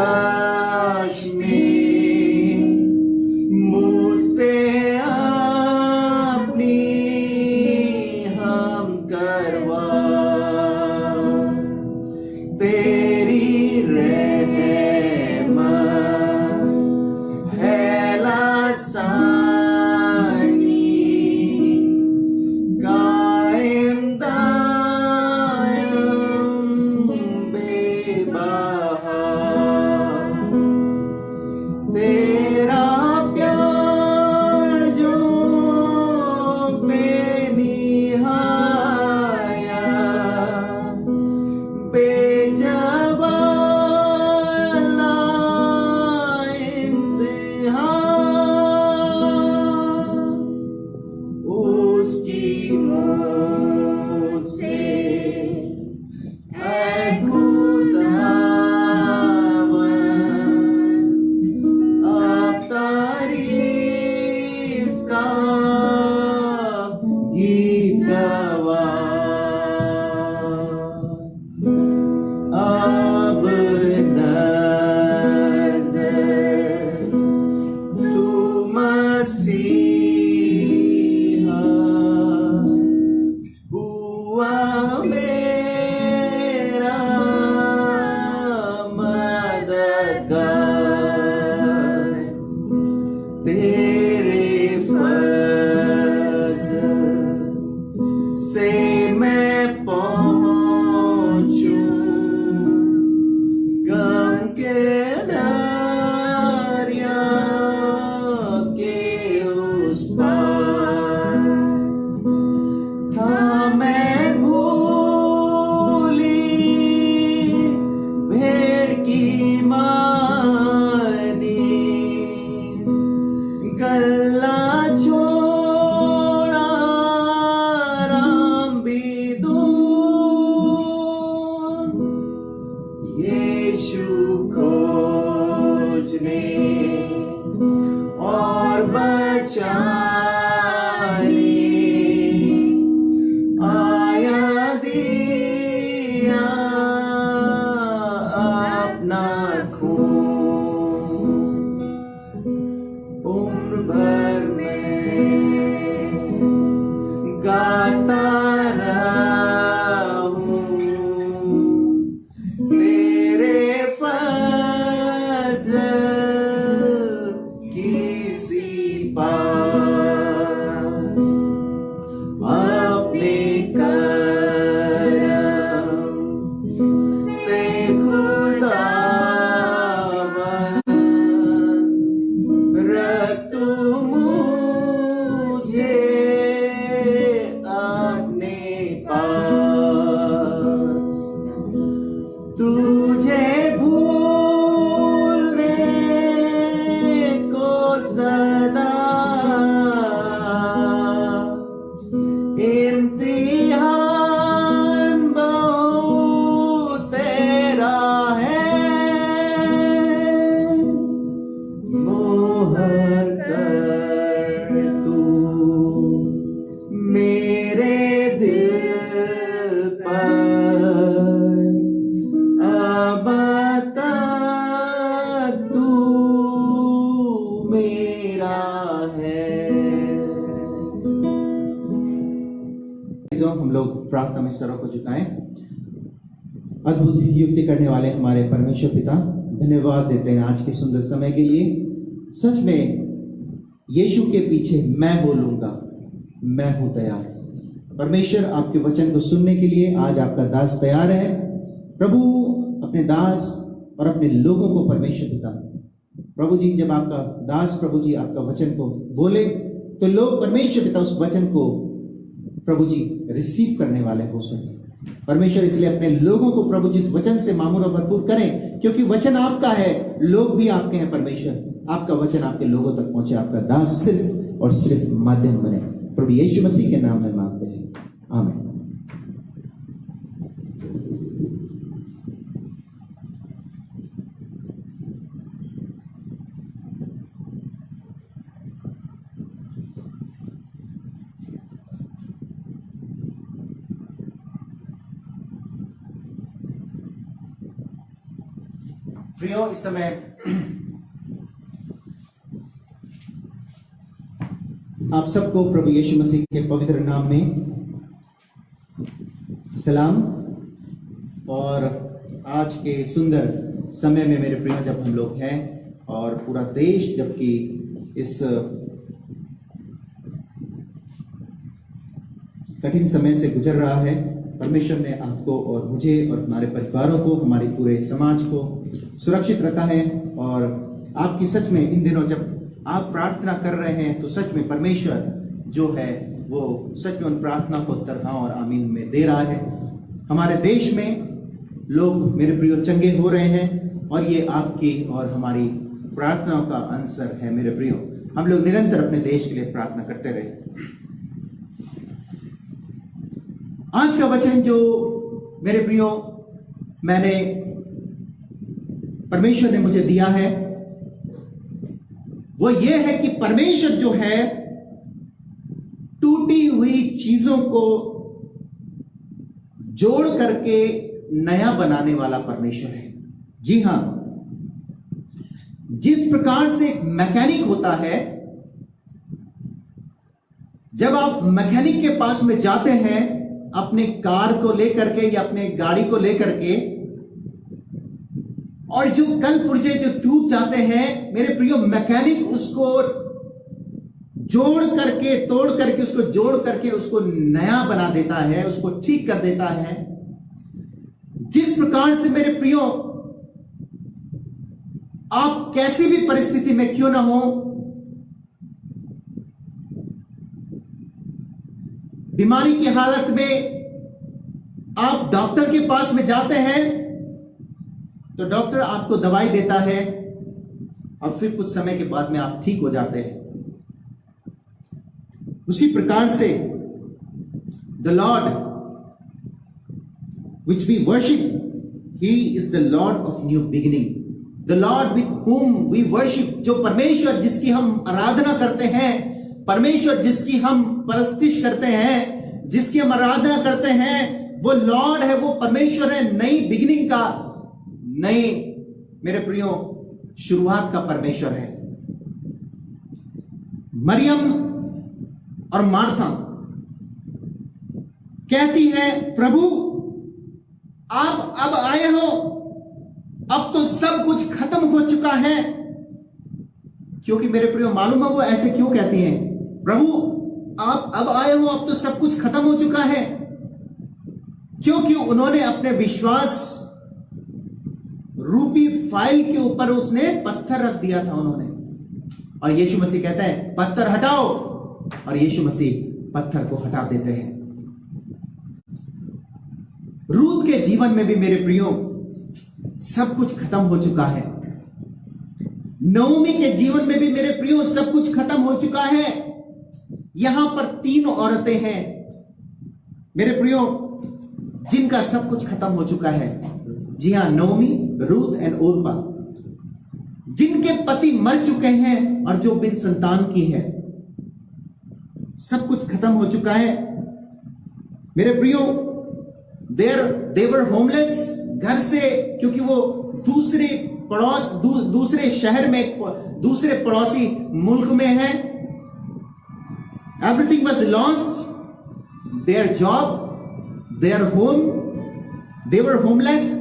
तलाश में मुझसे अपनी हम करवा, तेरी रहमत है लासानी, कायम दायम बेबहा, तेरा प्यार जो बेनिहाया, बेजवा लाइंतहा, उसकी मुझसे ऐ खुदावन अब तारीफ का गीत गवा, अब नजर तू मसीहा हुआ मेरा मददगार, तेरे फज़ल से मैं पहुंचूं गम के दरिया के उस पार, था मैं भूली भेड़ की मानी, गला छोड़ा राम भी दूर, यीशु खोजने और बचाने आया, दिया अपना खून, उम्र भर में गाता रहूं तेरे फज़ल की सिफात, अपने करम से खुदावन रख तू मुझे अपने पास, तुझे भूलने को सदा इम्तिहान बहुत तेरा है, मोहर कर तू मेरे दिल पर, अब तक तू मेरा है। जो हम लोग प्रार्थना में सरों को झुकाएं। अद्भुत युक्ति करने वाले हमारे परमेश्वर पिता, धन्यवाद देते हैं आज के सुंदर समय के लिए। सच में यीशु के पीछे मैं बोलूंगा, मैं हूं तैयार। परमेश्वर, आपके वचन को सुनने के लिए आज आपका दास तैयार है। प्रभु, अपने दास और अपने लोगों को परमेश्वर पिता, प्रभु जी, जब आपका दास प्रभु जी आपका वचन को बोले तो लोग परमेश्वर पिता उस वचन को प्रभु जी रिसीव करने वाले हो सके। परमेश्वर, इसलिए अपने लोगों को प्रभु जी इस वचन से मामूर और भरपूर करें, क्योंकि वचन आपका है, लोग भी आपके हैं। परमेश्वर, आपका वचन आपके लोगों तक पहुंचे, आपका दास सिर्फ और सिर्फ माध्यम बने। प्रभु यीशु मसीह के नाम में मांगते हैं, आमीन। प्रियो, इस समय आप सबको प्रभु यीशु मसीह के पवित्र नाम में सलाम। और आज के सुंदर समय में मेरे प्रियो, जब हम लोग हैं और पूरा देश जबकि इस कठिन समय से गुजर रहा है, परमेश्वर ने आपको और मुझे और हमारे परिवारों को, हमारे पूरे समाज को सुरक्षित रखा है। और आपकी सच में इन दिनों जब आप प्रार्थना कर रहे हैं तो सच में परमेश्वर जो है वो सच में उन प्रार्थना को उत्तर हाँ और आमीन में दे रहा है। हमारे देश में लोग मेरे प्रियो चंगे हो रहे हैं और ये आपकी और हमारी प्रार्थनाओं का आंसर है। मेरे प्रियो, हम लोग निरंतर अपने देश के लिए प्रार्थना करते रहे। आज का वचन जो मेरे प्रियो मैंने परमेश्वर ने मुझे दिया है वो ये है कि परमेश्वर जो है टूटी हुई चीजों को जोड़ करके नया बनाने वाला परमेश्वर है। जी हां, जिस प्रकार से एक मैकेनिक होता है, जब आप मैकेनिक के पास में जाते हैं अपने कार को लेकर के या अपने गाड़ी को लेकर के, और जो कल पुर्जे जो टूट जाते हैं मेरे प्रियो, मैकेनिक उसको जोड़ करके तोड़ करके उसको जोड़ करके उसको नया बना देता है, उसको ठीक कर देता है। जिस प्रकार से मेरे प्रियो आप कैसी भी परिस्थिति में क्यों ना हो, बीमारी की हालत में आप डॉक्टर के पास में जाते हैं तो डॉक्टर आपको दवाई देता है और फिर कुछ समय के बाद में आप ठीक हो जाते हैं। उसी प्रकार से the lord which we worship, he is the lord of new beginning. The lord with whom we worship, जो परमेश्वर जिसकी हम आराधना करते हैं, परमेश्वर जिसकी हम परस्तिश करते हैं, जिसकी हम आराधना करते हैं, वो लॉर्ड है, वो परमेश्वर है, नई बिगिनिंग का, नई मेरे प्रियो शुरुआत का परमेश्वर है। मरियम और मार्था कहती है, प्रभु आप अब आए हो, अब तो सब कुछ खत्म हो चुका है। क्योंकि मेरे प्रियो मालूम है वो ऐसे क्यों कहती हैं, प्रभु आप अब आए हो, अब तो सब कुछ खत्म हो चुका है। क्योंकि उन्होंने अपने विश्वास रूपी फाइल के ऊपर उसने पत्थर रख दिया था उन्होंने। और यीशु मसीह कहता है पत्थर हटाओ, और यीशु मसीह पत्थर को हटा देते हैं। रूत के जीवन में भी मेरे प्रियो सब कुछ खत्म हो चुका है। नओमी के जीवन में भी मेरे प्रियो सब कुछ खत्म हो चुका है। यहां पर 3 औरतें हैं मेरे प्रियो जिनका सब कुछ खत्म हो चुका है। जी हां, नओमी, रूथ एंड ओर्पा, जिनके पति मर चुके हैं और जो बिन संतान की है। सब कुछ खत्म हो चुका है मेरे प्रियो। देवर होमलेस, घर से, क्योंकि वो दूसरे दूसरे शहर में, दूसरे पड़ोसी मुल्क में है। Everything was lost, their job, their home, they were homeless,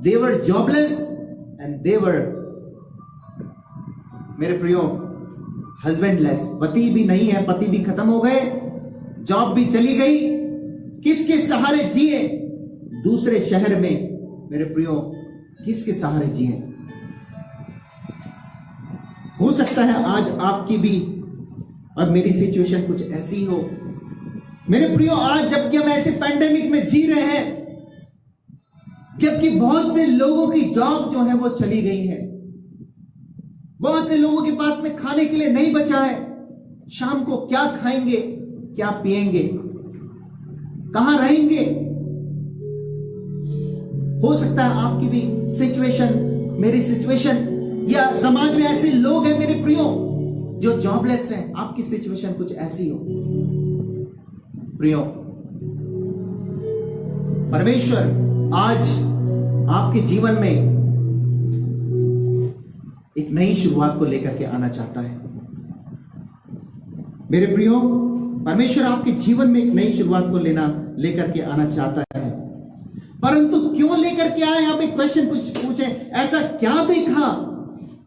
they were jobless and they were मेरे प्रियो हस्बैंडलेस। पति भी नहीं है, पति भी खत्म हो गए, जॉब भी चली गई। किसके सहारे जिए? दूसरे शहर में मेरे प्रियो किसके सहारे जिए? हो सकता है आज आपकी भी और मेरी सिचुएशन कुछ ऐसी हो मेरे प्रियो। आज जबकि हम ऐसे पैंडेमिक में जी रहे हैं, जबकि बहुत से लोगों की जॉब जो है वो चली गई है, बहुत से लोगों के पास में खाने के लिए नहीं बचा है। शाम को क्या खाएंगे, क्या पिएंगे, कहां रहेंगे? हो सकता है आपकी भी सिचुएशन, मेरी सिचुएशन, या समाज में ऐसे लोग हैं मेरे प्रियो जो जॉबलेस हैं। आपकी सिचुएशन कुछ ऐसी हो प्रियो, परमेश्वर आज आपके जीवन में एक नई शुरुआत को लेकर के आना चाहता है। मेरे प्रियो, परमेश्वर आपके जीवन में एक नई शुरुआत को लेकर के आना चाहता है, परंतु क्यों लेकर के आए? आप एक क्वेश्चन पूछे, ऐसा क्या देखा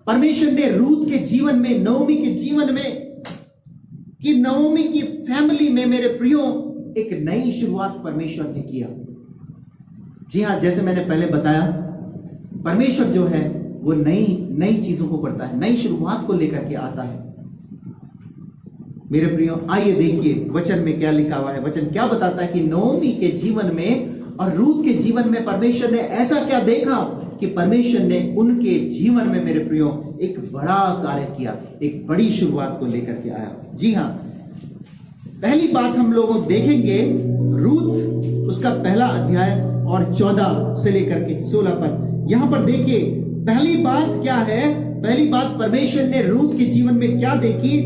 परमेश्वर ने रूथ के जीवन में, नवोमी के जीवन में, कि नवोमी की फैमिली में मेरे प्रियो एक नई शुरुआत परमेश्वर ने किया। जी हां, जैसे मैंने पहले बताया, परमेश्वर जो है वो नई चीजों को करता है, नई शुरुआत को लेकर के आता है। मेरे प्रियो, आइए देखिए वचन में क्या लिखा हुआ है। वचन क्या बताता है कि नवोमी के जीवन में और रूथ के जीवन में परमेश्वर ने ऐसा क्या देखा कि परमेश्वर ने उनके जीवन में मेरे प्रियो एक बड़ा कार्य किया, एक बड़ी शुरुआत को लेकर के आया। जी हां, पहली बात हम लोग देखेंगे रूथ, उसका पहला अध्याय और 14 से लेकर के 16 पद। यहां पर देखिए, पहली बात क्या है? पहली बात परमेश्वर ने रूथ के जीवन में क्या देखी?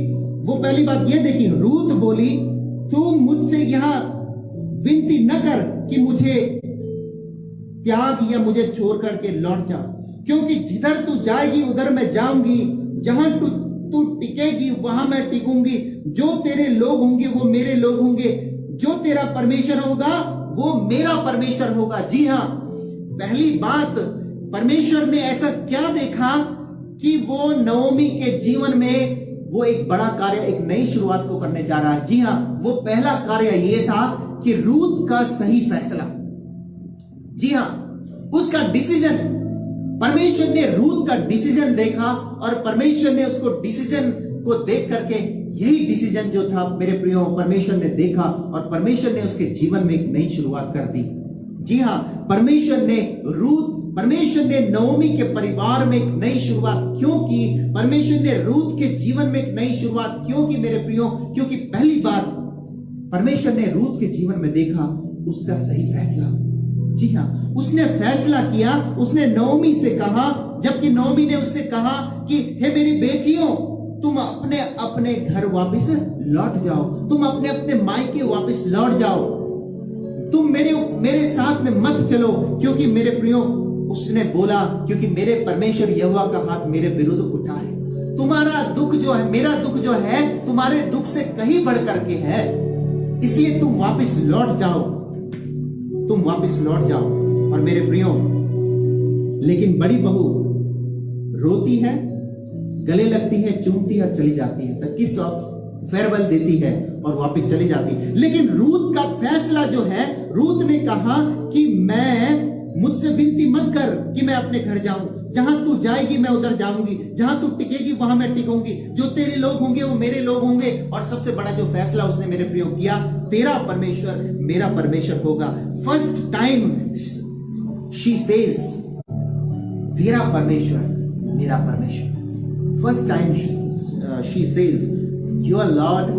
वो पहली बात ये देखी, रूथ बोली, तू मुझसे यहां विनती न कर कि मुझे त्याग या मुझे छोड़ करके लौट जा, क्योंकि जिधर तू जाएगी उधर मैं जाऊंगी, जहां तू टिकेगी वहां मैं टिकूंगी। जो तेरे लोग होंगे वो मेरे लोग होंगे, जो तेरा परमेश्वर होगा वो मेरा परमेश्वर होगा। जी हां, पहली बात, परमेश्वर ने ऐसा क्या देखा कि वो नवोमी के जीवन में वो एक बड़ा कार्य, एक नई शुरुआत को करने जा रहा है। जी हां, वो पहला कार्य ये था कि रूथ का सही फैसला। जी हां, उसका डिसीजन, परमेश्वर ने रूथ का डिसीजन देखा और परमेश्वर ने उसको डिसीजन को देख करके, यही डिसीजन जो था मेरे प्रियो, परमेश्वर ने देखा और परमेश्वर ने उसके जीवन में एक नई शुरुआत कर दी। जी हां, परमेश्वर ने नवोमी के परिवार में एक नई शुरुआत क्यों की? परमेश्वर ने रूथ के जीवन में एक नई शुरुआत क्यों की मेरे प्रियो? क्योंकि पहली बात, परमेश्वर ने रूथ के जीवन में देखा उसका सही फैसला। जी हां, उसने फैसला किया, उसने नवोमी से कहा, जबकि नवोमी ने उससे कहा कि हे मेरी बेटियों, तुम अपने अपने घर वापस लौट जाओ, तुम अपने अपने मायके वापस लौट जाओ, तुम मेरे साथ में मत चलो, क्योंकि मेरे प्रियो, उसने बोला, क्योंकि मेरे परमेश्वर यहोवा का हाथ मेरे विरुद्ध उठा है। तुम्हारा दुख जो है, मेरा दुख जो है तुम्हारे दुख से कहीं बढ़ करके है, इसलिए तुम वापस लौट जाओ, तुम वापस लौट जाओ। और मेरे प्रियो, लेकिन बड़ी बहू रोती है, गले लगती है, चूमती है और चली जाती है, द किस ऑफ फेयरवेल देती है और वापस चली जाती है। लेकिन रूथ का फैसला जो है, रूथ ने कहा कि मुझसे विनती मत कर कि मैं अपने घर जाऊं, जहां तू जाएगी मैं उधर जाऊंगी, जहां तू टिकेगी वहां मैं टिकूंगी, जो तेरे लोग होंगे वो मेरे लोग होंगे। और सबसे बड़ा जो फैसला उसने मेरे प्रियो किया, तेरा परमेश्वर मेरा परमेश्वर होगा। फर्स्ट टाइम शी सेज, तेरा परमेश्वर मेरा परमेश्वर। First time she says, your Lord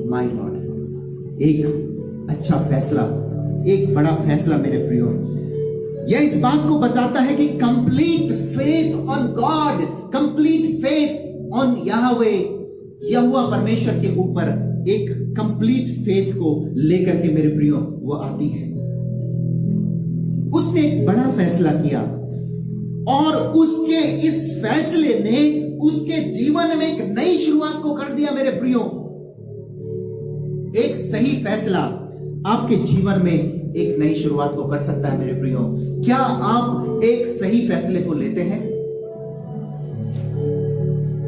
my Lord. एक अच्छा फैसला, एक बड़ा फैसला मेरे प्रियो। यह इस बात को बताता है कि complete faith on God, complete faith on यहोवा, यहोवा परमेश्वर के ऊपर एक कंप्लीट फेथ को लेकर के मेरे प्रियो वो आती है। उसने एक बड़ा फैसला किया और उसके इस फैसले ने उसके जीवन में एक नई शुरुआत को कर दिया मेरे प्रियो। एक सही फैसला आपके जीवन में एक नई शुरुआत को कर सकता है मेरे प्रियो। क्या आप एक सही फैसले को लेते हैं?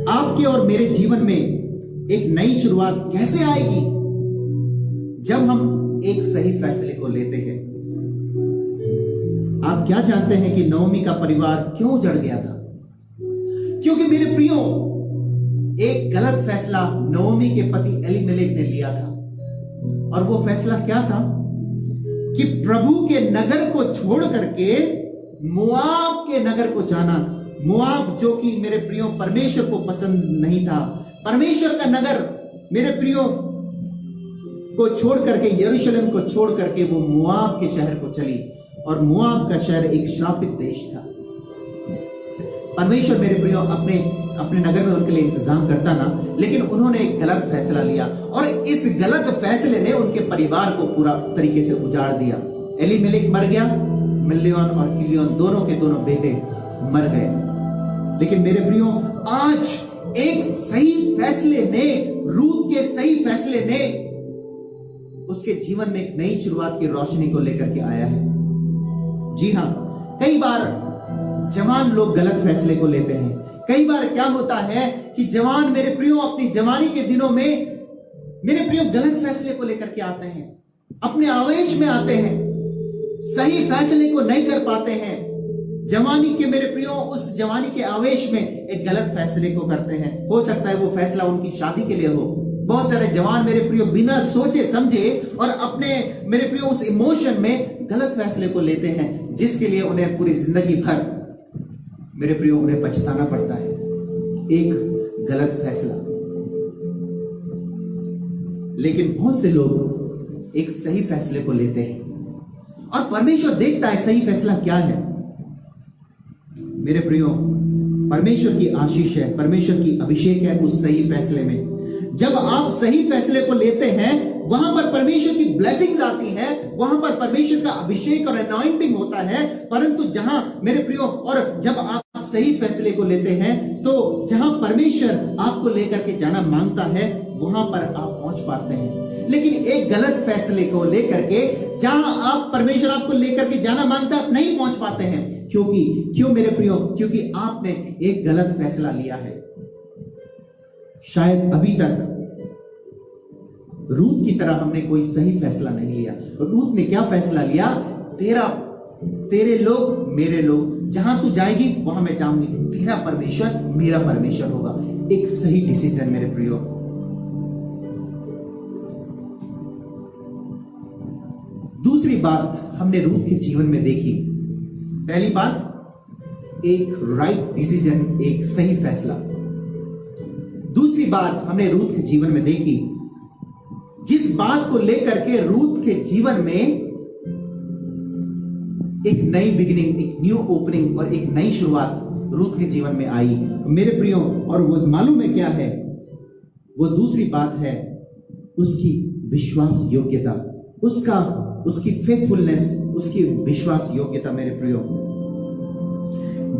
आपके और मेरे जीवन में एक नई शुरुआत कैसे आएगी? जब हम एक सही फैसले को लेते हैं। आप क्या जानते हैं कि नवोमी का परिवार क्यों उजड़ गया था? क्योंकि मेरे प्रियो, एक गलत फैसला नवोमी के पति एलीमेलेक ने लिया था। और वो फैसला क्या था कि प्रभु के नगर को छोड़ करके मोआब के नगर को जाना। मोआब जो कि मेरे प्रियो परमेश्वर को पसंद नहीं था। परमेश्वर का नगर मेरे प्रियो को छोड़ करके, यरूशलेम को छोड़ करके वो मोआब के शहर को चली। और मोआब का शहर एक श्रापित देश था। परमेश्वर मेरे प्रियो अपने नगर में उनके लिए इंतजाम करता ना, लेकिन उन्होंने एक गलत फैसला लिया और इस गलत फैसले ने उनके परिवार को पूरा तरीके से उजाड़ दिया। एलीमेलेक मर गया, मिल्योन और किलियोन दोनों के दोनों बेटे मर गए। लेकिन मेरे प्रियो, आज एक सही फैसले ने, रूत के सही फैसले ने उसके जीवन में एक नई शुरुआत की रोशनी को लेकर के आया है। जी हां, कई बार जवान लोग गलत फैसले को लेते हैं। कई बार क्या होता है कि जवान मेरे प्रियो अपनी जवानी के दिनों में मेरे प्रियो गलत फैसले को लेकर के आते हैं, अपने आवेश में आते हैं, सही फैसले को नहीं कर पाते हैं। जवानी के मेरे प्रियो उस जवानी के आवेश में एक गलत फैसले को करते हैं। हो सकता है वो फैसला उनकी शादी के लिए हो। बहुत सारे जवान मेरे प्रियो बिना सोचे समझे और अपने मेरे प्रियो उस इमोशन में गलत फैसले को लेते हैं, जिसके लिए उन्हें पूरी जिंदगी भर मेरे प्रियो उन्हें पछताना पड़ता है। एक गलत फैसला। लेकिन बहुत से लोग एक सही फैसले को लेते हैं और परमेश्वर देखता है सही फैसला क्या है। मेरे प्रियो, परमेश्वर की आशीष है, परमेश्वर की अभिषेक है उस सही फैसले में। जब आप सही फैसले को लेते हैं, वहां पर परमेश्वर की ब्लेसिंग्स आती हैं, वहां पर परमेश्वर का अभिषेक और अनॉइंटिंग होता है। परंतु जहां मेरे प्रियो, और जब आप सही फैसले को लेते हैं तो जहां परमेश्वर आपको लेकर के जाना मांगता है, वहां पर आप पहुंच पाते हैं। लेकिन एक गलत फैसले को लेकर के जहां आप परमेश्वर आपको लेकर के जाना मांगता है, आप नहीं पहुंच पाते हैं। क्यों मेरे प्रियो? क्योंकि आपने एक गलत फैसला लिया है। शायद अभी तक रूत की तरह हमने कोई सही फैसला नहीं लिया। रूत ने क्या फैसला लिया? तेरे लोग मेरे लोग, जहां तू जाएगी वहां मैं जाऊंगी, तेरा परमेश्वर मेरा परमेश्वर होगा। एक सही डिसीजन मेरे प्रियो। दूसरी बात हमने रूत के जीवन में देखी। पहली बात, एक राइट डिसीजन, एक सही फैसला। दूसरी बात हमने रूत के जीवन में देखी, जिस बात को लेकर के रूत के जीवन में एक नई बिगिनिंग, एक न्यू ओपनिंग और एक नई शुरुआत रूत के जीवन में आई मेरे प्रियो। और वो मालूम है क्या है? वो दूसरी बात है उसकी विश्वास योग्यता, उसकी फेथफुलनेस, उसकी विश्वास योग्यता मेरे प्रियो।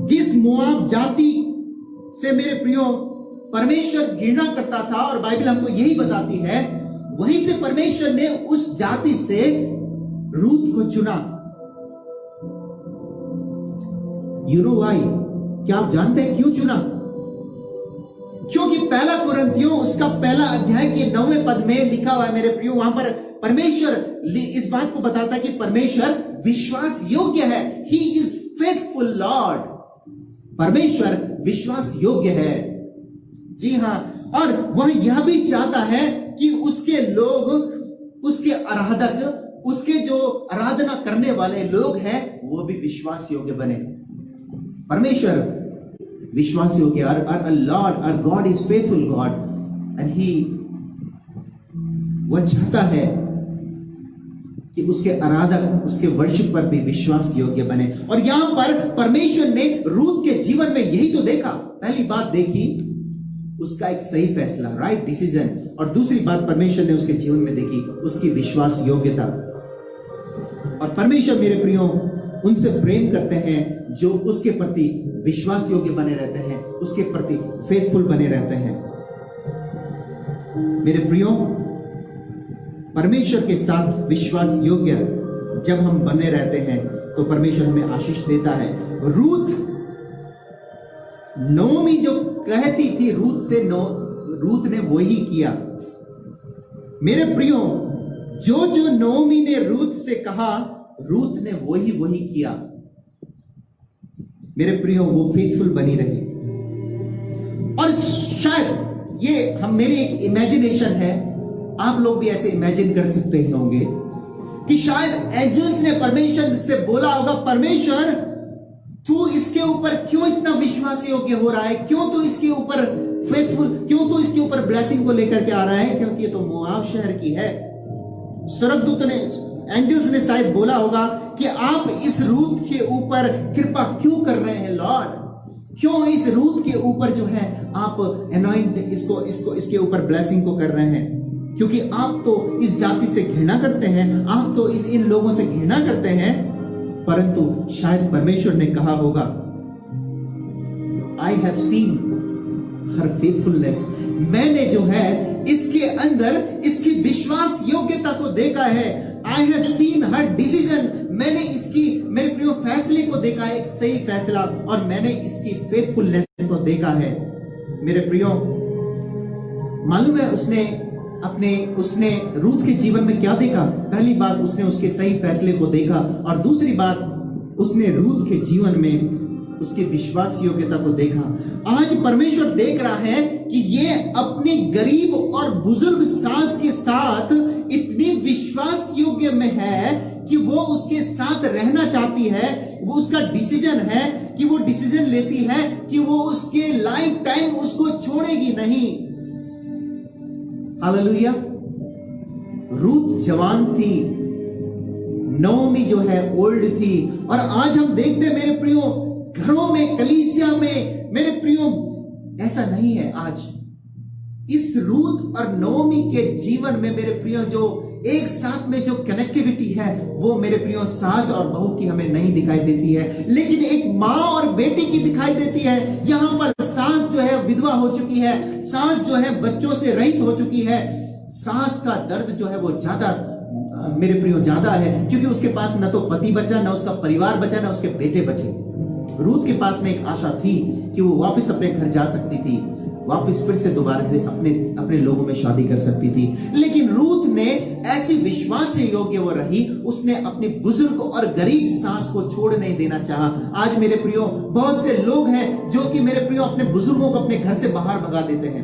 जिस मोआब जाति से मेरे प्रियो परमेश्वर घृणा करता था, और बाइबल हमको यही बताती है, वहीं से परमेश्वर ने उस जाति से रूत को चुना। You know why? क्या आप जानते हैं क्यों चुना? क्योंकि पहला कुरिन्थियों उसका पहला अध्याय के 9वें पद में लिखा हुआ है मेरे प्रियो, वहां पर परमेश्वर इस बात को बताता है कि परमेश्वर विश्वास योग्य है। He is faithful Lord. परमेश्वर विश्वास योग्य है। जी हां, और वह यह भी चाहता है कि उसके लोग, उसके आराधक, उसके जो आराधना करने वाले लोग हैं, वो भी विश्वास योग्य बने। परमेश्वर विश्वास योग्य, our Lord, our God is faithful God, and वह चाहता है कि उसके आराधक, उसके वर्शिप पर भी विश्वास योग्य बने। और यहां पर परमेश्वर ने रूत के जीवन में यही तो देखा। पहली बात देखी उसका एक सही फैसला, राइट डिसीजन, और दूसरी बात परमेश्वर ने उसके जीवन में देखी उसकी विश्वास योग्यता। और परमेश्वर मेरे प्रियो उनसे प्रेम करते हैं जो उसके प्रति विश्वास योग्य बने रहते हैं, उसके प्रति फेथफुल बने रहते हैं। मेरे प्रियो, परमेश्वर के साथ विश्वास योग्य जब हम बने रहते हैं तो परमेश्वर हमें आशीष देता है। रूत, नोमी जो कहती थी रूत ने वही किया। मेरे प्रियो, जो नोमी ने रूत से कहा, रूत ने वही किया। मेरे प्रियो, वो फेथफुल बनी रही। और शायद ये मेरी एक इमेजिनेशन है, आप लोग भी ऐसे इमेजिन कर सकते होंगे कि शायद एंजल्स ने परमेश्वर से बोला होगा, परमेश्वर तू इसके ऊपर क्यों इतना विश्वास योग्य हो रहा है, क्यों तू इसके ऊपर फेथफुल, क्यों तू इसके ऊपर ब्लेसिंग को लेकर के आ रहा है, क्योंकि ये तो मोआब शहर की है। स्वर्गदूत ने, एंजल्स ने शायद बोला होगा कि आप इस रूत के ऊपर कृपा क्यों कर रहे हैं लॉर्ड, क्यों इस रूत के ऊपर जो है आप अनॉइंट इसके ऊपर ब्लेसिंग को कर रहे हैं, क्योंकि आप तो इस जाति से घृणा करते हैं, आप तो इन लोगों से घृणा करते हैं। परंतु शायद परमेश्वर ने कहा होगा I have seen her faithfulness, मैंने जो है इसके अंदर इसकी विश्वास योग्यता को देखा है। I have seen her decision, मैंने इसकी मेरे प्रियो फैसले को देखा है, एक सही फैसला, और मैंने इसकी फेथफुलनेस को देखा है। मेरे प्रियो, मालूम है उसने रूथ के जीवन में क्या देखा? पहली बात, उसने उसके सही फैसले को देखा, और दूसरी बात, उसने रूथ के जीवन में उसकी विश्वास योग्यता को देखा। आज परमेश्वर देख रहा है कि ये अपनी गरीब और बुजुर्ग सास के साथ इतनी विश्वास योग्य में है कि वो उसके साथ रहना चाहती है। वो उसका डिसीजन है कि वो डिसीजन लेती है कि वो उसके लाइफ टाइम उसको छोड़ेगी नहीं। हालेलुया। रूथ जवान थी, नओमी जो है ओल्ड थी, और आज हम देखते हैं मेरे प्रियो, घरों में, कलीसिया में, मेरे प्रियो, ऐसा नहीं है। आज इस रूथ और नओमी के जीवन में मेरे प्रियो जो एक साथ में जो कनेक्टिविटी है, वो मेरे प्रियो सास और बहू की हमें नहीं दिखाई देती है, लेकिन एक माँ और बेटी की दिखाई देती है। यहां पर सास जो है विधवा हो चुकी है, सास जो है बच्चों से रहित हो चुकी है। सास का दर्द जो है वो ज्यादा मेरे प्रियो ज्यादा है, क्योंकि उसके पास न तो पति बचा, न उसका परिवार बचा, न उसके बेटे बचे। रूथ के पास में एक आशा थी कि वो वापस अपने घर जा सकती थी, वापस फिर से दोबारा से अपने लोगों में शादी कर सकती थी, लेकिन रूथ ने ऐसी विश्वास से योग्य वो रही, उसने अपनी बुजुर्ग और गरीब सास को छोड़ नहीं देना चाहा। आज मेरे प्रियो, बहुत से लोग हैं जो कि मेरे प्रियो अपने बुजुर्गों को अपने घर से बाहर भगा देते हैं।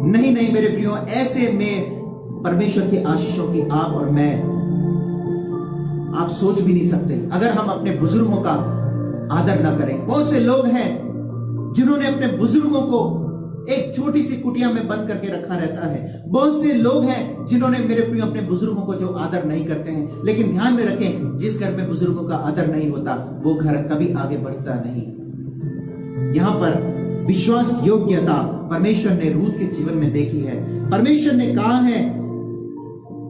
नहीं नहीं मेरे प्रियो, ऐसे में परमेश्वर की आशीषों की आप और मैं, आप सोच भी नहीं सकते अगर हम अपने बुजुर्गों का आदर ना करें। बहुत से लोग हैं जिन्होंने अपने बुजुर्गों को एक छोटी सी कुटिया में बंद करके रखा रहता है। बहुत से लोग हैं जिन्होंने मेरे प्रियो अपने बुजुर्गों को जो आदर नहीं करते हैं। लेकिन ध्यान में रखें, जिस घर में बुजुर्गों का आदर नहीं होता, वो घर कभी आगे बढ़ता नहीं। यहां पर विश्वास योग्यता परमेश्वर ने रूथ के जीवन में देखी है। परमेश्वर ने कहा है,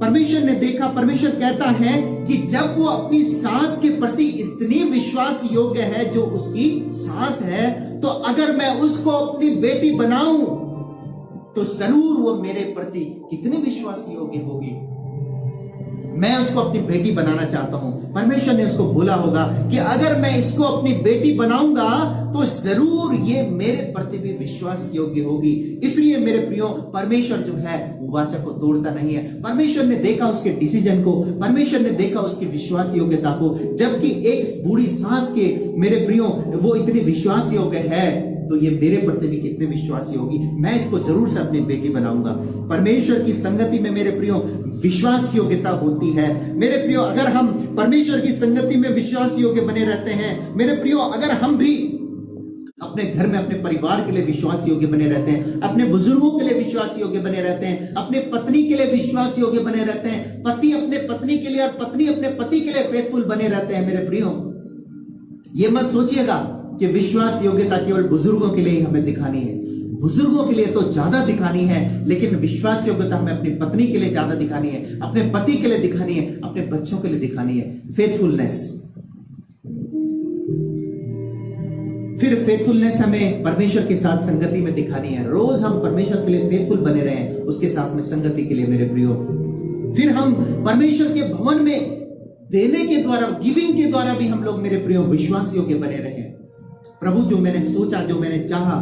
परमेश्वर ने देखा, परमेश्वर कहता है कि जब वो अपनी सास के प्रति इतनी विश्वास योग्य है जो उसकी सास है, तो अगर मैं उसको अपनी बेटी बनाऊं तो जरूर वो मेरे प्रति कितनी विश्वास योग्य होगी। मैं उसको अपनी बेटी बनाना चाहता हूं। परमेश्वर ने उसको बोला होगा कि अगर मैं इसको अपनी बेटी बनाऊंगा तो जरूर ये मेरे प्रति भी विश्वास योग्य होगी। इसलिए मेरे प्रियो, परमेश्वर जो है वो वाचा को तोड़ता नहीं है। परमेश्वर ने देखा उसके डिसीजन को, परमेश्वर ने देखा उसकी विश्वास योग्यता को। जबकि एक बूढ़ी सास के मेरे प्रियो वो इतनी विश्वास योग्य है, तो ये मेरे प्रति भी कितने विश्वासी होगी। मैं इसको जरूर से अपनी बेटी बनाऊंगा। परमेश्वर की संगति में मेरे प्रियो विश्वास योग्यता होती है। मेरे प्रियो, अगर हम परमेश्वर की संगति में विश्वास योग्य बने रहते हैं, मेरे प्रियो, अगर हम भी अपने घर में अपने परिवार के लिए विश्वास योग्य बने रहते हैं, अपने बुजुर्गों के लिए विश्वास योग्य बने रहते हैं, अपने पत्नी के लिए विश्वास योग्य बने रहते हैं, पति अपने पत्नी के लिए और पत्नी अपने पति के लिए फेथफुल बने रहते हैं, मेरे प्रियो, ये मत सोचिएगा कि विश्वास योग्यता केवल बुजुर्गों के लिए ही हमें दिखानी है। बुजुर्गों के लिए तो ज्यादा दिखानी है, लेकिन विश्वास योग्यता हमें अपनी पत्नी के लिए ज्यादा दिखानी है, अपने पति के लिए दिखानी है, अपने बच्चों के लिए दिखानी है। फेथफुलनेस, फिर फेथफुलनेस हमें परमेश्वर के साथ संगति में दिखानी है। रोज हम परमेश्वर के लिए फेथफुल बने रहें, उसके साथ में संगति के लिए मेरे प्रियो। फिर हम परमेश्वर के भवन में देने के द्वारा, गिविंग के द्वारा भी हम लोग मेरे प्रियो विश्वास योग्य बने रहें। प्रभु, जो मैंने सोचा, जो मैंने चाहा,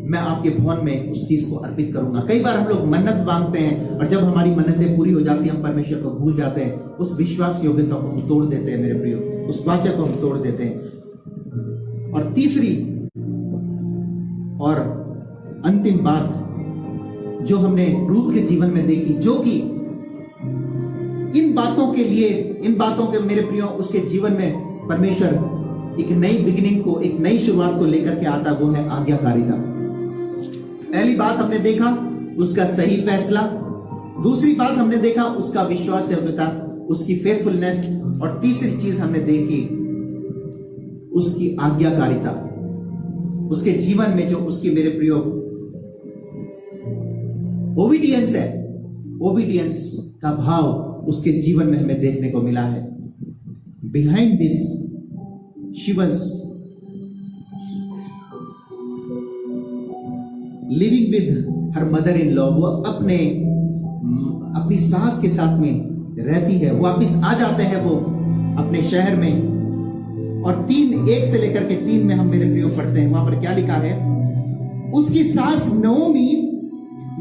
मैं आपके भवन में उस चीज को अर्पित करूंगा। कई बार हम लोग मन्नत मांगते हैं और जब हमारी मन्नतें पूरी हो जाती है, हम परमेश्वर को भूल जाते हैं। उस विश्वास योग्यता को हम तोड़ देते हैं मेरे प्रियो, उस वाचा को हम तोड़ देते हैं। और तीसरी और अंतिम बात जो हमने रूथ के जीवन में देखी, जो कि इन बातों के मेरे प्रियो उसके जीवन में परमेश्वर एक नई बिगिनिंग को, एक नई शुरुआत को लेकर के आता, वो है आज्ञाकारिता। पहली बात हमने देखा उसका सही फैसला, दूसरी बात हमने देखा उसका विश्वास योग्यता, उसकी फेथफुलनेस, और तीसरी चीज हमने देखी उसकी आज्ञाकारिता। उसके जीवन में जो उसकी मेरे प्रियो ओबीडियंस है, ओबीडियंस का भाव उसके जीवन में हमें देखने को मिला है। Behind this she was living with her mother in law, वो अपनी सास के साथ में रहती है। वापिस आ जाते हैं वो अपने शहर में, और 1 से लेकर के 3 में हम मेरे प्रियो पढ़ते हैं, वहां पर क्या लिखा है? उसकी सास नओमी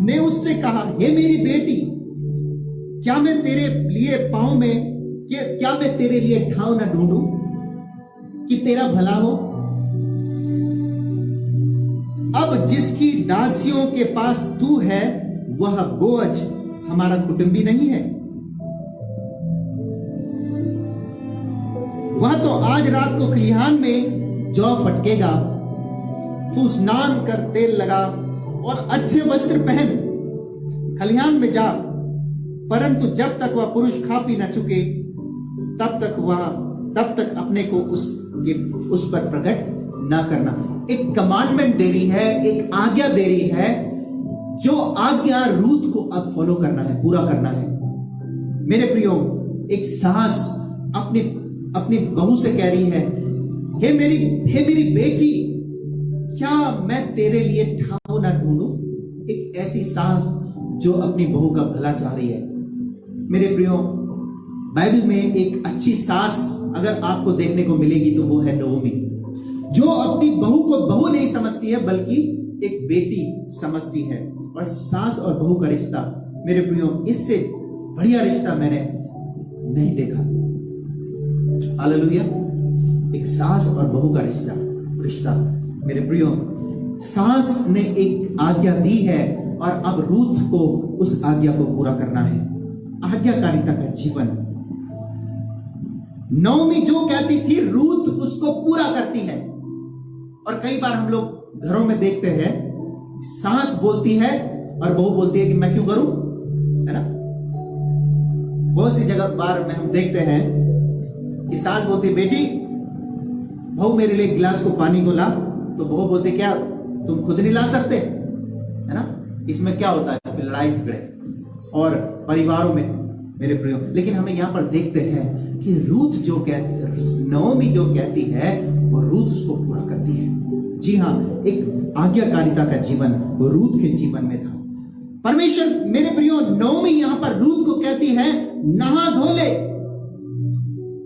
ने उससे कहा, हे मेरी बेटी, क्या मैं तेरे लिए पाँव में क्या मैं तेरे लिए ठाव ना ढूंढूं कि तेरा भला हो? अब जिसकी दासियों के पास तू है वह बोझ हमारा कुटुंबी नहीं है? वह तो आज रात को खलिहान में जौ फटकेगा। तू स्नान कर, तेल लगा और अच्छे वस्त्र पहन खलिहान में जा, परंतु जब तक वह पुरुष खा पी न चुके तब तक अपने को उस पर प्रकट ना करना। एक कमांडमेंट दे रही है, एक आज्ञा दे रही है, जो आज्ञा रूथ को अब फॉलो करना है, पूरा करना है। मेरे प्रियो, एक सास अपनी बहू से कह रही है, हे मेरी बेटी, क्या मैं तेरे लिए ठाव ना ढूंढूं? एक ऐसी सास जो अपनी बहू का भला चाह रही है। मेरे प्रियो, बाइबल में एक अच्छी सास अगर आपको देखने को मिलेगी तो वो है नओमी, जो अपनी बहू को बहू नहीं समझती है बल्कि एक बेटी समझती है। और सास और बहू का रिश्ता, मेरे प्रियो, इससे बढ़िया रिश्ता मैंने नहीं देखा। हालेलुया। एक सास और बहू का रिश्ता मेरे प्रियो, सास ने एक आज्ञा दी है और अब रूथ को उस आज्ञा को पूरा करना है। आज्ञाकारिता का जीवन, नओमी जो कहती थी रूथ उसको पूरा करती है। और कई बार हम लोग घरों में देखते हैं, सास बोलती है और बहू बोलती है कि मैं क्यों करूं, है ना? बहुत सी जगह बार में हम देखते हैं कि सास बोलती है, बेटी बहू मेरे लिए गिलास को पानी को ला, तो बहू बोलती, क्या तुम खुद नहीं ला सकते, है ना? इसमें क्या होता है? फिर लड़ाई झगड़े और परिवारों में, मेरे प्रियो। लेकिन हमें यहां पर देखते हैं कि रूथ जो कहती, नओमी जो कहती है वो रूथ उसको पूरा करती है। जी हां, एक आज्ञाकारिता का जीवन वो रूथ के जीवन में था। परमेश्वर, मेरे प्रियो, नओमी यहां पर रूथ को कहती है, नहा धो ले,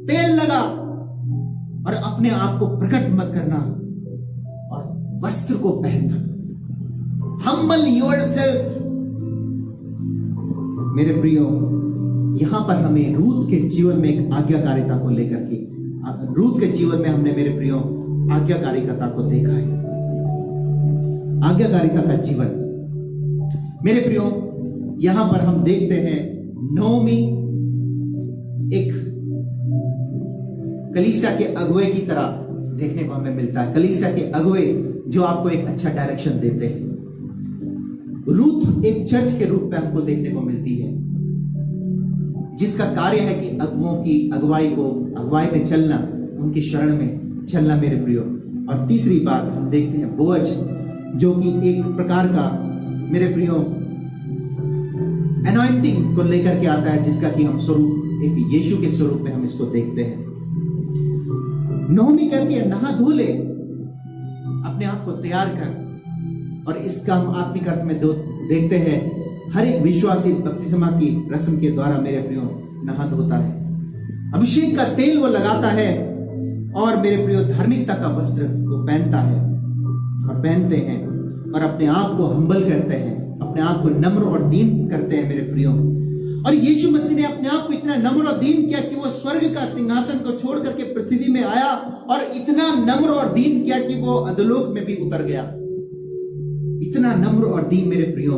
तेल लगा और अपने आप को प्रकट मत करना और वस्त्र को पहनना। Humble yourself. मेरे प्रियो, यहां पर हमें रूथ के जीवन में एक आज्ञाकारिता को लेकर के, रूथ के जीवन में हमने, मेरे प्रियो, आज्ञाकारिता को देखा है। आज्ञाकारिता का जीवन, मेरे प्रियो, यहां पर हम देखते हैं नओमी एक कलीसिया के अगुवे की तरह देखने को हमें मिलता है। कलीसिया के अगुवे जो आपको एक अच्छा डायरेक्शन देते हैं। रूथ एक चर्च के रूप में हमको देखने को मिलती है, जिसका कार्य है कि अगुओं की अगुवाई में चलना, उनकी शरण में चलना, मेरे प्रियो। और तीसरी बात हम देखते हैं बोअज, जो कि एक प्रकार का, मेरे प्रियो, अनॉइंटिंग को लेकर के आता है, जिसका कि हम स्वरूप एक यीशु के स्वरूप में हम इसको देखते हैं। नओमी कहती है, नहा धो ले, अपने आप को तैयार कर। और इसका हम आत्मिक अर्थ में देखते हैं, हर एक विश्वासी बपतिस्मा की रस्म के द्वारा, मेरे प्रियो, नहा धोता है, अभिषेक का तेल वो लगाता है, और मेरे प्रियो, धार्मिकता का वस्त्र वो पहनता है और पहनते हैं, और अपने आप को हम्बल करते हैं, अपने आप को नम्र और दीन करते हैं, मेरे प्रियो। और यीशु मसीह ने अपने आप को इतना नम्र और दीन किया कि वो स्वर्ग का सिंहासन को छोड़ करके पृथ्वी में आया, और इतना नम्र और दीन किया कि वो अधोलोक में भी उतर गया। इतना नम्र और दीन, मेरे प्रियो।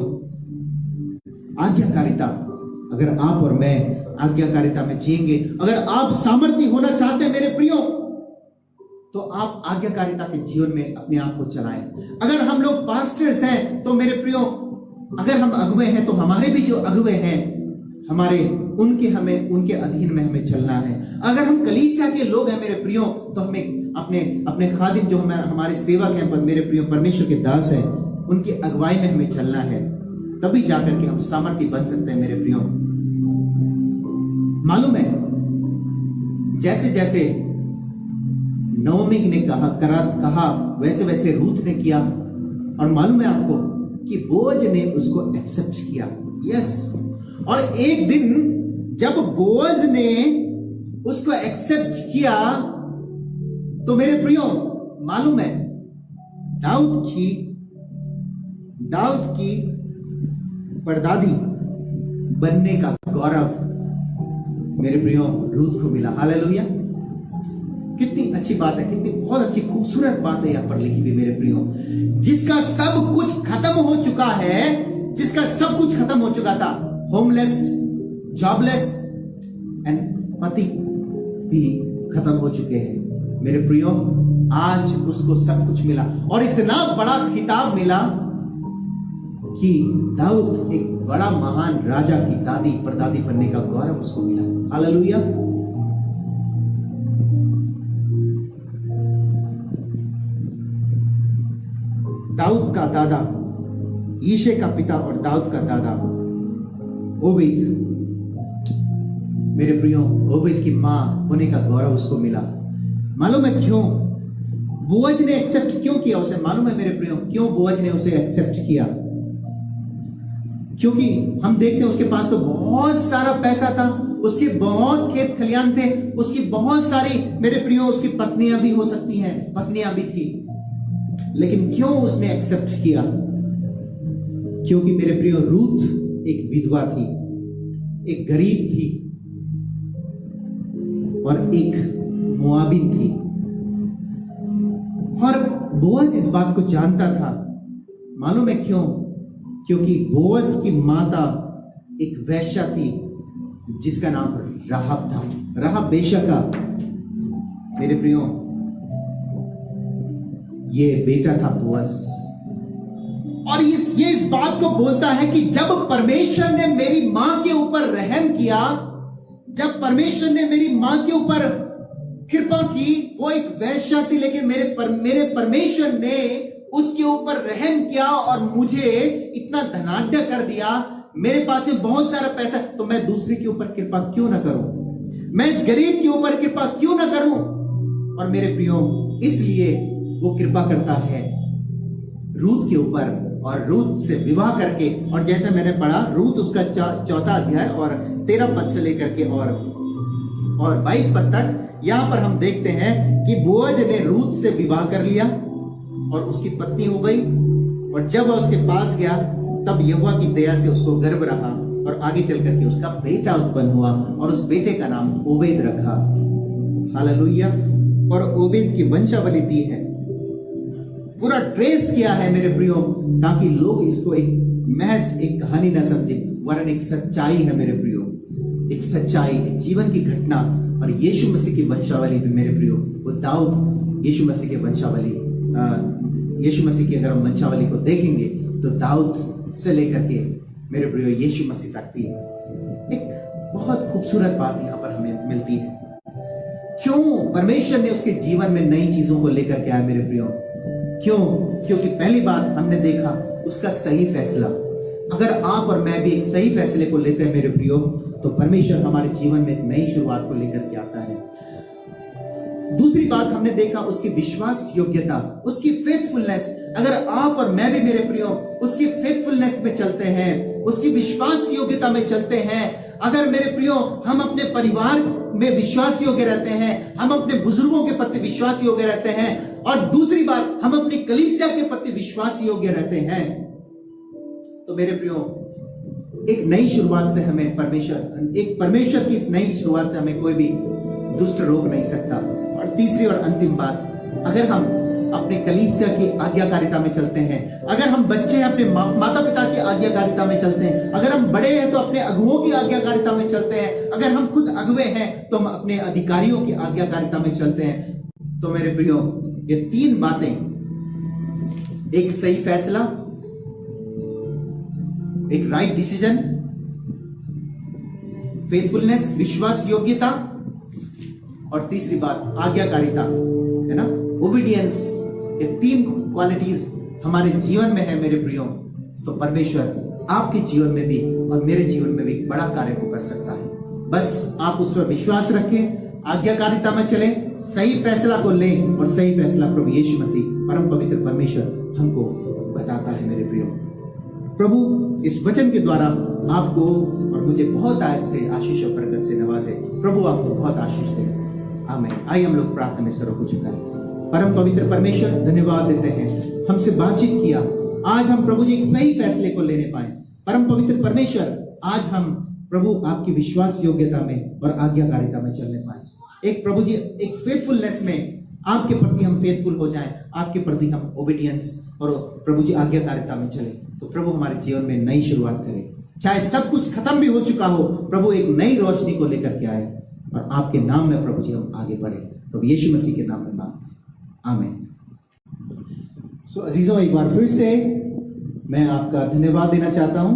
आज्ञाकारिता, अगर आप और मैं आज्ञाकारिता में जिएंगे, अगर आप सामर्थ्य होना चाहते हैं, मेरे प्रियो, तो आप आज्ञाकारिता के जीवन में अपने आप को चलाएं। अगर हम लोग पास्टर्स हैं तो मेरे प्रियो, अगर हम अगुवे हैं तो हमारे भी जो अगुवे हैं, उनके अधीन में हमें चलना है। अगर हम कलीसिया के लोग हैं, मेरे प्रियो, तो हमें अपने खादिम जो हमारे सेवक हैं, मेरे प्रियो, परमेश्वर के दास हैं, उनकी अगुवाई में हमें चलना है। तभी जाकर के हम सामर्थ्य बन सकते हैं, मेरे प्रियो। मालूम है, जैसे जैसे नओमी ने कहा वैसे वैसे रूथ ने किया। और मालूम है आपको कि बोअज ने उसको एक्सेप्ट किया। यस, और एक दिन जब बोअज ने उसको एक्सेप्ट किया तो मेरे प्रियो मालूम है दाऊद की परदादी बनने का गौरव मेरे प्रियो रूथ को मिला। हालेलुया, कितनी अच्छी बात है, कितनी बहुत अच्छी खूबसूरत बात है यहां पर लिखी हुई मेरे प्रियो। जिसका सब कुछ खत्म हो चुका है, जिसका सब कुछ खत्म हो चुका था, होमलेस, जॉबलेस एंड पति भी खत्म हो चुके हैं मेरे प्रियो, आज उसको सब कुछ मिला और इतना बड़ा खिताब मिला कि दाऊद एक बड़ा महान राजा की दादी परदादी बनने का गौरव उसको मिला। हालेलुया। दाऊद का दादा यीशे का पिता और दाऊद का दादा ओबेद, मेरे प्रियो ओबेद की मां होने का गौरव उसको मिला। मालूम है क्यों बोअज ने एक्सेप्ट क्यों किया उसे? मालूम है मेरे प्रियो क्यों बोअज ने उसे एक्सेप्ट किया? क्योंकि हम देखते हैं उसके पास तो बहुत सारा पैसा था, उसके बहुत खेत खलियान थे, उसकी बहुत सारी मेरे प्रियो उसकी पत्नियां भी हो सकती हैं, पत्नियां भी थी, लेकिन क्यों उसने एक्सेप्ट किया? क्योंकि मेरे प्रियो रूथ एक विधवा थी, एक गरीब थी और एक मोआबिन थी, और बोअज इस बात को जानता था। मालूम है क्यों? क्योंकि बोअज की माता एक वैश्या थी जिसका नाम राहब था। राहब बेशका मेरे प्रियो ये बेटा था बोअज, और ये इस बात को बोलता है कि जब परमेश्वर ने मेरी मां के ऊपर रहम किया, जब परमेश्वर ने मेरी मां के ऊपर कृपा की, वो एक वैश्या थी लेकिन मेरे परमेश्वर ने उसके ऊपर रहम किया और मुझे इतना धनाढ्य कर दिया, मेरे पास में बहुत सारा पैसा, तो मैं दूसरे के ऊपर कृपा क्यों ना करूं? मैं इस गरीब के ऊपर कृपा क्यों ना करूं? और मेरे प्रियो इसलिए वो कृपा करता है रूथ के ऊपर और रूथ से विवाह करके, और जैसे मैंने पढ़ा रूथ उसका 4 अध्याय और 13 पद से लेकर के और 22 पद तक, यहां पर हम देखते हैं कि बोअज ने रूथ से विवाह कर लिया और उसकी पत्नी हो गई, और जब वह उसके पास गया तब यहोवा की दया से उसको गर्भ रहा और आगे चल करके उसका बेटा उत्पन्न हुआ और उस बेटे का नाम ओबेद रखा। हालेलुया। और ओबेद की वंशावली दी है, पूरा ट्रेस किया है मेरे प्रियो, ताकि लोग इसको एक महज एक कहानी ना समझे, वरन एक सच्चाई है मेरे प्रियो, एक सच्चाई, एक जीवन की घटना। और यीशु मसीह की वंशावली भी मेरे प्रियो, वो दाऊद यीशु मसीह की वंशावली, यीशु मसीह की अगर हम वंशावली को देखेंगे तो दाऊद से लेकर के मेरे प्रियो यीशु मसीह तक भी एक बहुत खूबसूरत बात यहाँ पर हमें मिलती है। क्यों परमेश्वर ने उसके जीवन में नई चीजों को लेकर के आया मेरे प्रियो? क्यों? क्योंकि पहली बात हमने देखा उसका सही फैसला। अगर आप और मैं भी एक सही फैसले को लेते हैं मेरे प्रियो, तो परमेश्वर हमारे जीवन में एक नई शुरुआत को लेकर के आता है। दूसरी बात हमने देखा उसकी विश्वास योग्यता, उसकी फेथफुलनेस। अगर आप और मैं भी मेरे प्रियो उसकी फेथफुलनेस में चलते हैं, उसकी विश्वास योग्यता में चलते हैं, अगर मेरे प्रियो हम अपने परिवार में विश्वास योग्य रहते हैं, हम अपने बुजुर्गों के प्रति विश्वास योग्य रहते हैं, और दूसरी बात हम अपनी कलीसिया के प्रति विश्वास योग्य रहते हैं, तो मेरे प्रियो एक नई शुरुआत से हमें परमेश्वर की इस नई शुरुआत से हमें कोई भी दुष्ट रोक नहीं सकता। और तीसरी और अंतिम बात, अगर हम अपने कलीसिया की आज्ञाकारिता में चलते हैं, अगर हम बच्चे हैं अपने माता पिता की आज्ञाकारिता में चलते हैं, अगर हम बड़े हैं तो अपने अगुओं की आज्ञाकारिता में चलते हैं, अगर हम खुद अगुए हैं तो हम अपने अधिकारियों की आज्ञाकारिता में चलते हैं, तो मेरे प्रियो ये 3 बातें, एक सही फैसला, एक राइट डिसीजन, फेथफुलनेस विश्वास योग्यता, और तीसरी बात आज्ञाकारिता, है ना, ओबीडियंस, ये 3 क्वालिटीज हमारे जीवन में है मेरे प्रियो, तो परमेश्वर आपके जीवन में भी और मेरे जीवन में भी एक बड़ा कार्य को कर सकता है। बस आप उस पर विश्वास रखें, आज्ञाकारिता में चलें, सही फैसला को लें, और सही फैसला प्रभु यीशु मसीह परम पवित्र परमेश्वर हमको बताता है मेरे प्रियो। प्रभु इस वचन के द्वारा आपको और मुझे बहुत आज से आशीष और बरकत से नवाजे। प्रभु आपको बहुत आशीष दे। आमीन। आइए हम लोग प्रार्थना में सरों को झुकाएं। परम पवित्र परमेश्वर, धन्यवाद देते हैं हमसे बातचीत किया। आज हम प्रभु जी एक सही फैसले को लेने पाए। परम पवित्र परमेश्वर, आज हम प्रभु आपकी विश्वास योग्यता में और आज्ञाकारिता में चलने पाए। एक प्रभु जी एक फेथफुलनेस में आपके प्रति हम फेथफुल हो जाएं, आपके प्रति हम ओबीडियंस और प्रभु जी आज्ञाकारिता में चले। तो प्रभु हमारे जीवन में नई शुरुआत करें। चाहे सब कुछ खत्म भी हो चुका हो, प्रभु एक नई रोशनी को लेकर के आए और आपके नाम में प्रभु जी हम आगे बढ़े। प्रभु यीशु मसीह के नाम में मांगते हैं, आमीन। सो अजीजों, एक बार फिर से मैं आपका धन्यवाद देना चाहता हूं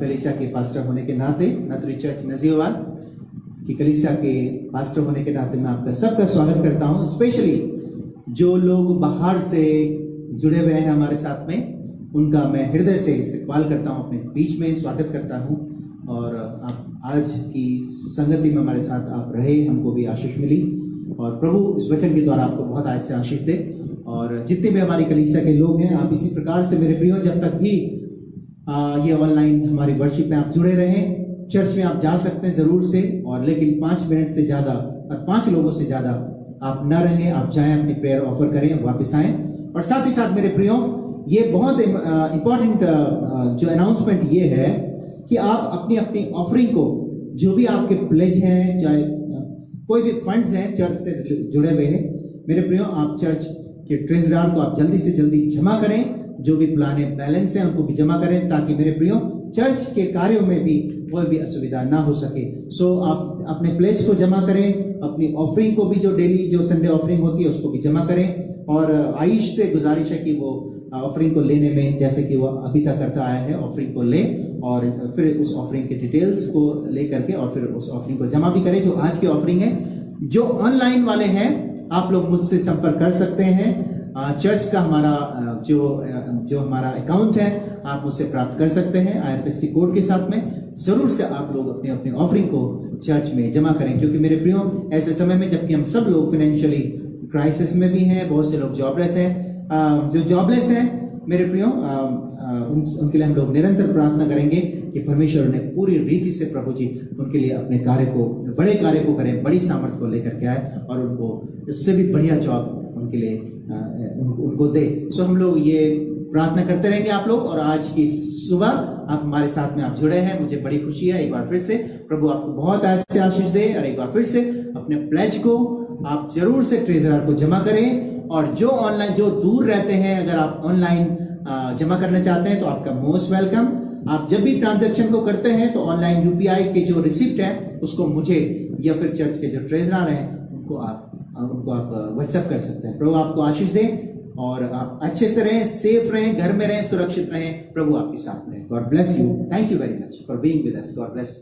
कलीसिया के पास्टर होने के नाते, मैथरी चर्च नजीरवाद की कलीसिया के पास्टर होने के नाते मैं आपका सबका स्वागत करता हूं। स्पेशली जो लोग बाहर से जुड़े हुए हैं हमारे साथ में, उनका मैं हृदय से इस्तकबाल करता हूं, अपने बीच में स्वागत करता हूं। और आप आज की संगति में हमारे साथ आप रहे, हमको भी आशीष मिली और प्रभु इस वचन के द्वारा आपको बहुत आज से आशीष दे। और जितने भी हमारी कलीसिया के लोग हैं, आप इसी प्रकार से मेरे प्रियो जब तक भी ये ऑनलाइन हमारी वर्शिप में आप जुड़े रहें। चर्च में आप जा सकते हैं जरूर से, और लेकिन 5 मिनट से ज्यादा और 5 लोगों से ज्यादा आप न रहें। आप जाएं, अपनी प्रेयर ऑफर करें, वापस आएं। और साथ ही साथ मेरे प्रियो, ये बहुत इंपॉर्टेंट जो अनाउंसमेंट ये है कि आप अपनी अपनी ऑफरिंग को, जो भी आपके प्लेज हैं, चाहे कोई भी फंड्स हैं चर्च से जुड़े हुए हैं, मेरे प्रियो आप चर्च के ट्रेजरार को आप जल्दी से जल्दी जमा करें। जो भी पुराने बैलेंस हैं उनको भी जमा करें, ताकि मेरे प्रियो चर्च के कार्यों में भी कोई भी असुविधा ना हो सके। सो आप अपने प्लेज को जमा करें, अपनी ऑफरिंग को भी, जो डेली जो संडे ऑफरिंग होती है उसको भी जमा करें। और आयुष से गुजारिश है कि वो ऑफरिंग को लेने में, जैसे कि वो अभी तक करता आया है, ऑफरिंग को ले और फिर उस ऑफरिंग के डिटेल्स को ले करके और फिर उस ऑफरिंग को जमा भी करें जो आज की ऑफरिंग है। जो ऑनलाइन वाले हैं, आप लोग मुझसे संपर्क कर सकते हैं। चर्च का हमारा जो हमारा अकाउंट है, आप मुझसे प्राप्त कर सकते हैं IFSC कोड के साथ में। जरूर से आप लोग अपने अपने ऑफरिंग को चर्च में जमा करें, क्योंकि मेरे प्रियो ऐसे समय में जबकि हम सब लोग फाइनेंशियली क्राइसिस में भी हैं, बहुत से लोग जॉबलेस हैं, जो जॉबलेस हैं मेरे प्रियो, उनके लिए हम लोग निरंतर प्रार्थना करेंगे कि परमेश्वर उन्हें पूरी रीति से प्रभु जी उनके लिए अपने कार्य को, बड़े कार्य को करें, बड़ी सामर्थ को लेकर के आए और उनको इससे भी बढ़िया जॉब उनके लिए उनको दे। सो हम लोग ये प्रार्थना करते रहेंगे आप लोग। और आज की सुबह आप हमारे साथ में आप जुड़े हैं, मुझे बड़ी खुशी है। एक बार फिर से प्रभु आपको बहुत आज से आशीष दे। और एक बार फिर से अपने प्लेज को आप जरूर से ट्रेजरर को जमा करें। और जो ऑनलाइन, जो दूर रहते हैं, अगर आप ऑनलाइन जमा करना चाहते हैं तो आपका मोस्ट वेलकम। आप जब भी ट्रांजैक्शन को करते हैं तो ऑनलाइन UPI के जो रिसिप्ट है उसको मुझे या फिर चर्च के जो ट्रेजरर हैं उनको आप व्हाट्सएप कर सकते हैं। प्रभु आपको आशीष दे और आप अच्छे से रहें, सेफ रहें, घर में रहें, सुरक्षित रहें। प्रभु आपके साथ रहें। God bless you. Thank you very much for being with us. God bless.